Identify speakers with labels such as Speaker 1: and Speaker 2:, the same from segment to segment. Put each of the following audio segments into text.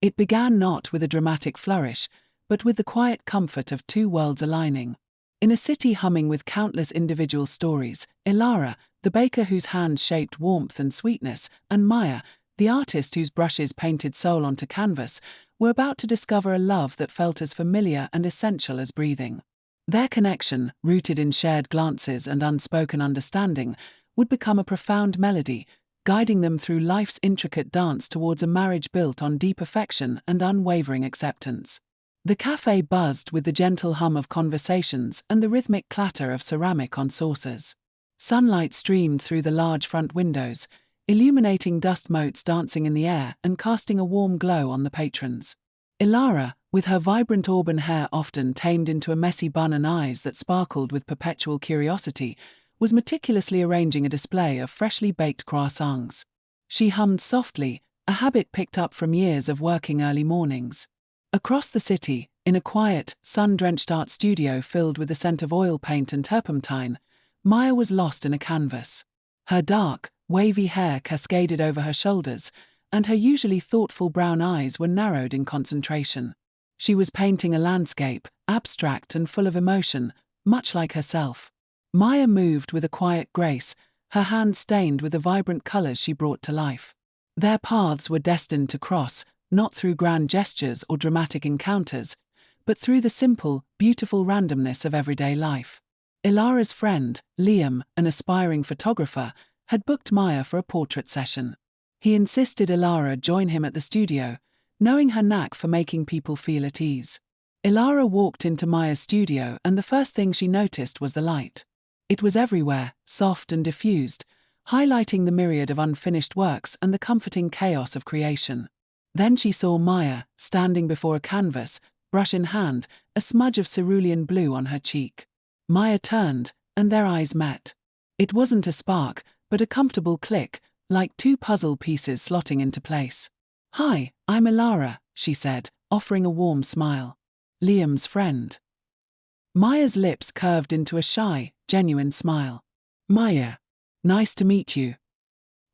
Speaker 1: It began not with a dramatic flourish, but with the quiet comfort of two worlds aligning. In a city humming with countless individual stories, Ilara, the baker whose hands shaped warmth and sweetness, and Maya, the artist whose brushes painted soul onto canvas, were about to discover a love that felt as familiar and essential as breathing. Their connection, rooted in shared glances and unspoken understanding, would become a profound melody, guiding them through life's intricate dance towards a marriage built on deep affection and unwavering acceptance. The cafe buzzed with the gentle hum of conversations and the rhythmic clatter of ceramic on saucers. Sunlight streamed through the large front windows, illuminating dust motes dancing in the air and casting a warm glow on the patrons. Ilara, with her vibrant auburn hair often tamed into a messy bun and eyes that sparkled with perpetual curiosity, was meticulously arranging a display of freshly baked croissants. She hummed softly, a habit picked up from years of working early mornings. Across the city, in a quiet, sun-drenched art studio filled with the scent of oil paint and turpentine, Maya was lost in a canvas. Her dark, wavy hair cascaded over her shoulders, and her usually thoughtful brown eyes were narrowed in concentration. She was painting a landscape, abstract and full of emotion, much like herself. Maya moved with a quiet grace, her hands stained with the vibrant colors she brought to life. Their paths were destined to cross, not through grand gestures or dramatic encounters, but through the simple, beautiful randomness of everyday life. Ilara's friend, Liam, an aspiring photographer, had booked Maya for a portrait session. He insisted Ilara join him at the studio, knowing her knack for making people feel at ease. Ilara walked into Maya's studio and the first thing she noticed was the light. It was everywhere, soft and diffused, highlighting the myriad of unfinished works and the comforting chaos of creation. Then she saw Maya, standing before a canvas, brush in hand, a smudge of cerulean blue on her cheek. Maya turned, and their eyes met. It wasn't a spark, but a comfortable click, like two puzzle pieces slotting into place. "Hi, I'm Ilara," she said, offering a warm smile. "Liam's friend." Maya's lips curved into a shy, genuine smile. "Maya, nice to meet you."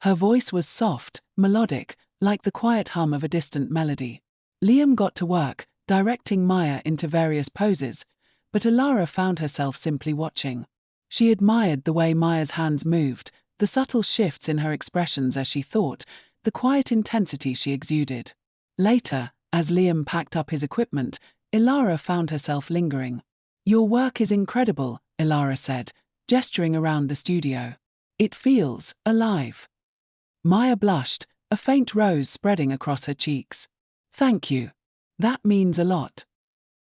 Speaker 1: Her voice was soft, melodic, like the quiet hum of a distant melody. Liam got to work, directing Maya into various poses, but Ilara found herself simply watching. She admired the way Maya's hands moved, the subtle shifts in her expressions as she thought, the quiet intensity she exuded. Later, as Liam packed up his equipment, Ilara found herself lingering. "Your work is incredible," Ilara said, gesturing around the studio. "It feels alive." Maya blushed, a faint rose spreading across her cheeks. "Thank you. That means a lot."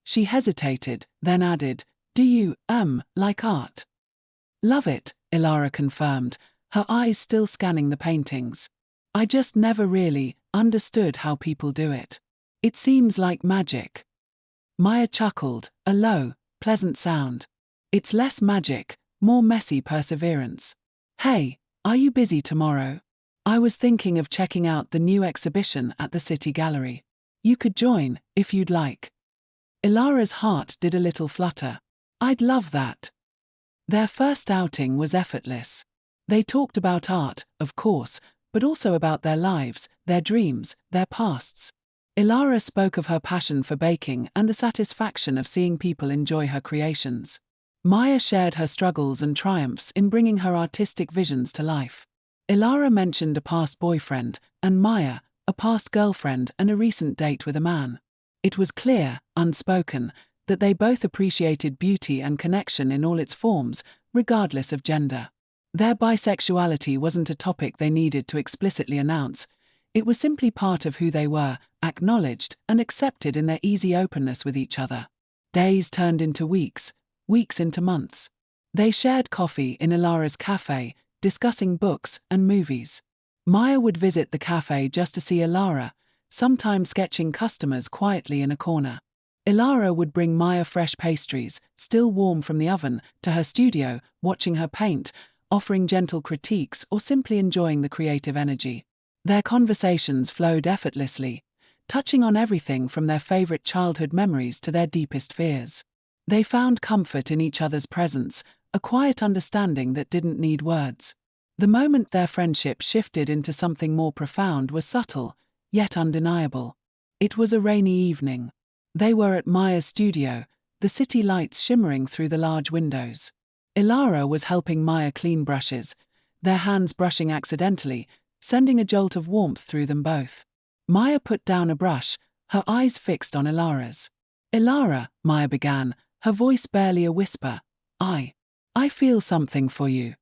Speaker 1: She hesitated, then added, "Do you, like art?" "Love it," Ilara confirmed, her eyes still scanning the paintings. "I just never really understood how people do it. It seems like magic." Maya chuckled, a low, pleasant sound. "It's less magic, more messy perseverance. Hey, are you busy tomorrow? I was thinking of checking out the new exhibition at the City Gallery. You could join, if you'd like." Ilara's heart did a little flutter. "I'd love that." Their first outing was effortless. They talked about art, of course, but also about their lives, their dreams, their pasts. Ilara spoke of her passion for baking and the satisfaction of seeing people enjoy her creations. Maya shared her struggles and triumphs in bringing her artistic visions to life. Ilara mentioned a past boyfriend, and Maya, a past girlfriend and a recent date with a man. It was clear, unspoken, that they both appreciated beauty and connection in all its forms, regardless of gender. Their bisexuality wasn't a topic they needed to explicitly announce. It was simply part of who they were, acknowledged and accepted in their easy openness with each other. Days turned into weeks, weeks into months. They shared coffee in Ilara's cafe, discussing books and movies. Maya would visit the cafe just to see Ilara, sometimes sketching customers quietly in a corner. Ilara would bring Maya fresh pastries, still warm from the oven, to her studio, watching her paint, offering gentle critiques or simply enjoying the creative energy. Their conversations flowed effortlessly, touching on everything from their favorite childhood memories to their deepest fears. They found comfort in each other's presence, a quiet understanding that didn't need words. The moment their friendship shifted into something more profound was subtle, yet undeniable. It was a rainy evening. They were at Maya's studio, the city lights shimmering through the large windows. Ilara was helping Maya clean brushes, their hands brushing accidentally, sending a jolt of warmth through them both. Maya put down a brush, her eyes fixed on Ilara's. "Ilara," Maya began, her voice barely a whisper, I feel something for you."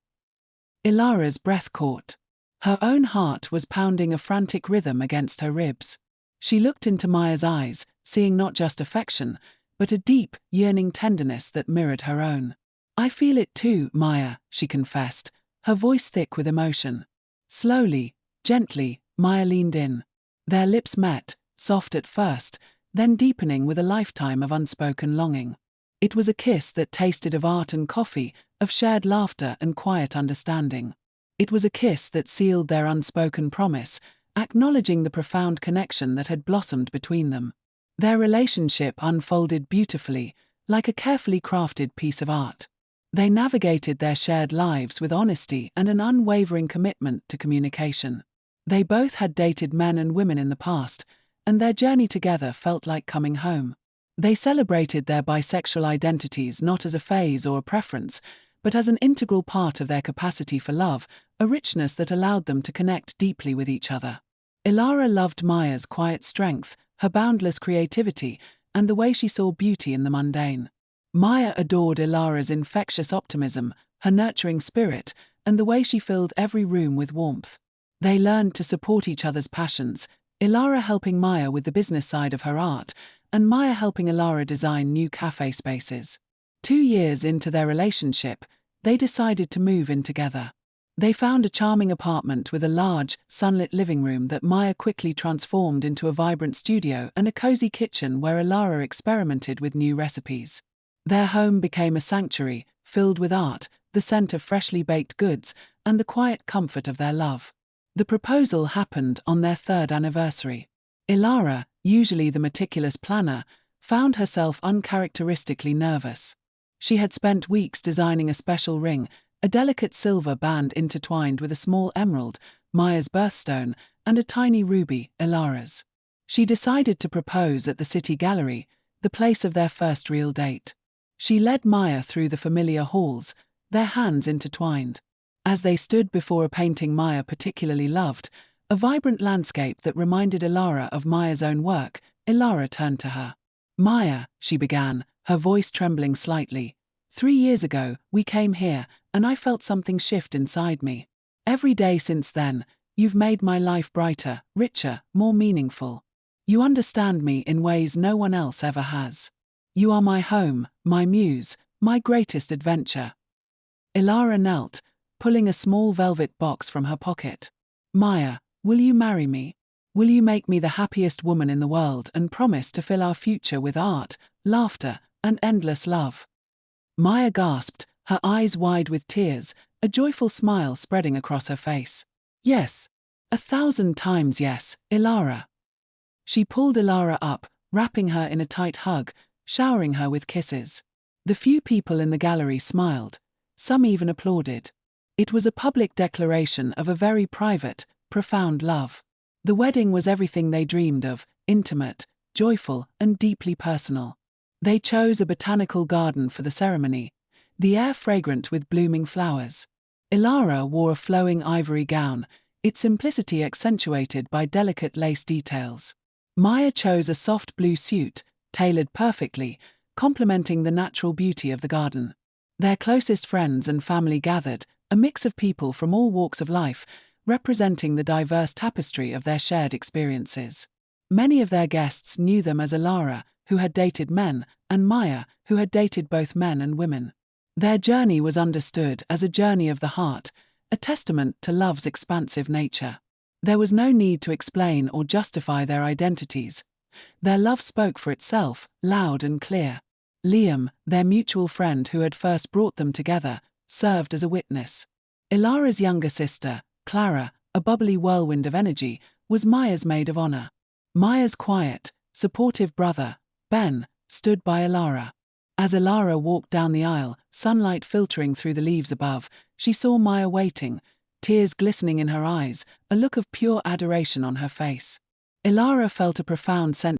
Speaker 1: Ilara's breath caught. Her own heart was pounding a frantic rhythm against her ribs. She looked into Maya's eyes, seeing not just affection, but a deep, yearning tenderness that mirrored her own. "I feel it too, Maya," she confessed, her voice thick with emotion. Slowly, gently, Maya leaned in. Their lips met, soft at first, then deepening with a lifetime of unspoken longing. It was a kiss that tasted of art and coffee, of shared laughter and quiet understanding. It was a kiss that sealed their unspoken promise, acknowledging the profound connection that had blossomed between them. Their relationship unfolded beautifully, like a carefully crafted piece of art. They navigated their shared lives with honesty and an unwavering commitment to communication. They both had dated men and women in the past, and their journey together felt like coming home. They celebrated their bisexual identities not as a phase or a preference, but as an integral part of their capacity for love, a richness that allowed them to connect deeply with each other. Ilara loved Maya's quiet strength, her boundless creativity, and the way she saw beauty in the mundane. Maya adored Ilara's infectious optimism, her nurturing spirit, and the way she filled every room with warmth. They learned to support each other's passions, Ilara helping Maya with the business side of her art, and Maya helping Ilara design new cafe spaces. 2 years into their relationship, they decided to move in together. They found a charming apartment with a large, sunlit living room that Maya quickly transformed into a vibrant studio and a cozy kitchen where Ilara experimented with new recipes. Their home became a sanctuary, filled with art, the scent of freshly baked goods, and the quiet comfort of their love. The proposal happened on their 3rd anniversary. Ilara, usually the meticulous planner, found herself uncharacteristically nervous. She had spent weeks designing a special ring, a delicate silver band intertwined with a small emerald, Maya's birthstone, and a tiny ruby, Ilara's. She decided to propose at the city gallery, the place of their first real date. She led Maya through the familiar halls, their hands intertwined. As they stood before a painting Maya particularly loved, a vibrant landscape that reminded Ilara of Maya's own work, Ilara turned to her. "Maya," she began, her voice trembling slightly, "3 years ago, we came here, and I felt something shift inside me. Every day since then, you've made my life brighter, richer, more meaningful. You understand me in ways no one else ever has. You are my home, my muse, my greatest adventure." Ilara knelt, pulling a small velvet box from her pocket. "Maya, will you marry me? Will you make me the happiest woman in the world and promise to fill our future with art, laughter, and endless love?" Maya gasped, her eyes wide with tears, a joyful smile spreading across her face. "Yes. 1,000 times yes, Ilara." She pulled Ilara up, wrapping her in a tight hug, showering her with kisses. The few people in the gallery smiled. Some even applauded. It was a public declaration of a very private, profound love. The wedding was everything they dreamed of, intimate, joyful, and deeply personal. They chose a botanical garden for the ceremony, the air fragrant with blooming flowers. Ilara wore a flowing ivory gown, its simplicity accentuated by delicate lace details. Maya chose a soft blue suit, tailored perfectly, complementing the natural beauty of the garden. Their closest friends and family gathered, a mix of people from all walks of life, representing the diverse tapestry of their shared experiences. Many of their guests knew them as Ilara, who had dated men, and Maya, who had dated both men and women. Their journey was understood as a journey of the heart, a testament to love's expansive nature. There was no need to explain or justify their identities. Their love spoke for itself, loud and clear. Liam, their mutual friend who had first brought them together, served as a witness. Ilara's younger sister, Clara, a bubbly whirlwind of energy, was Maya's maid of honor. Maya's quiet, supportive brother, Ben, stood by Ilara. As Ilara walked down the aisle, sunlight filtering through the leaves above, she saw Maya waiting, tears glistening in her eyes, a look of pure adoration on her face. Ilara felt a profound sense